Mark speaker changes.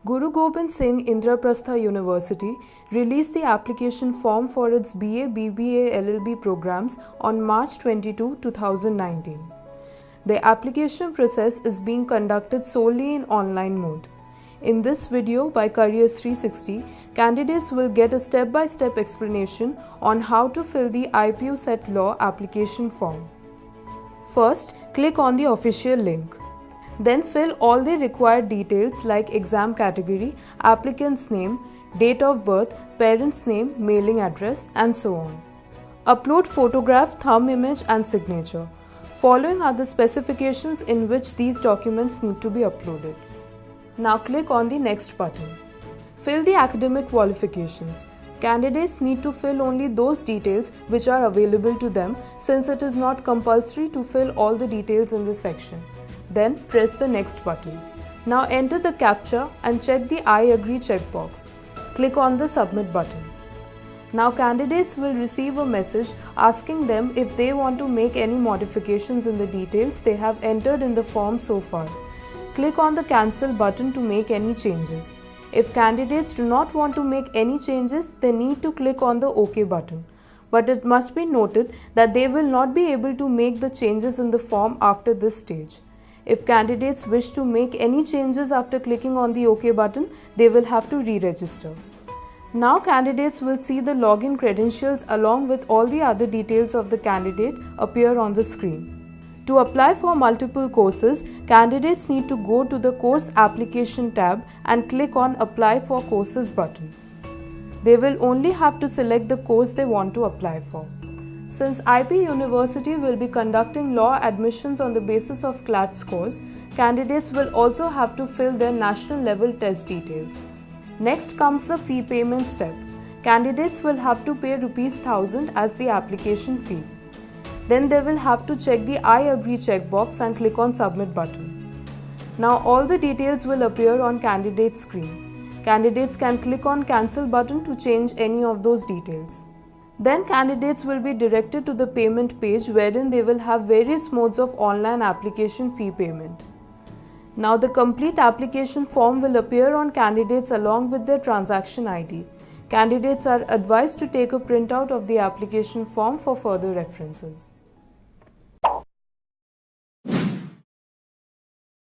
Speaker 1: Guru Gobind Singh Indraprastha University released the application form for its BA, BBA, LLB programs on March 22, 2019. The application process is being conducted solely in online mode. In this video by Careers 360, candidates will get a step-by-step explanation on how to fill the IPU Set Law application form. First, click on the official link. Then fill all the required details like exam category, applicant's name, date of birth, parent's name, mailing address, and so on. Upload photograph, thumb image, and signature. Following are the specifications in which these documents need to be uploaded. Now click on the next button. Fill the academic qualifications. Candidates need to fill only those details which are available to them, since it is not compulsory to fill all the details in this section. Then press the next button. Now enter the CAPTCHA and check the I agree checkbox. Click on the submit button. Now candidates will receive a message asking them if they want to make any modifications in the details they have entered in the form so far. Click on the cancel button to make any changes. If candidates do not want to make any changes, they need to click on the OK button. But it must be noted that they will not be able to make the changes in the form after this stage. If candidates wish to make any changes after clicking on the OK button, they will have to re-register. Now candidates will see the login credentials along with all the other details of the candidate appear on the screen. To apply for multiple courses, candidates need to go to the Course Application tab and click on Apply for Courses button. They will only have to select the course they want to apply for. Since IP University will be conducting law admissions on the basis of CLAT scores, candidates will also have to fill their national level test details. Next comes the fee payment step. Candidates will have to pay ₹1,000 as the application fee. Then they will have to check the I agree checkbox and click on submit button. Now all the details will appear on candidate's screen. Candidates can click on cancel button to change any of those details. Then candidates will be directed to the payment page wherein they will have various modes of online application fee payment. Now the complete application form will appear on candidates along with their transaction ID. Candidates are advised to take a printout of the application form for further references.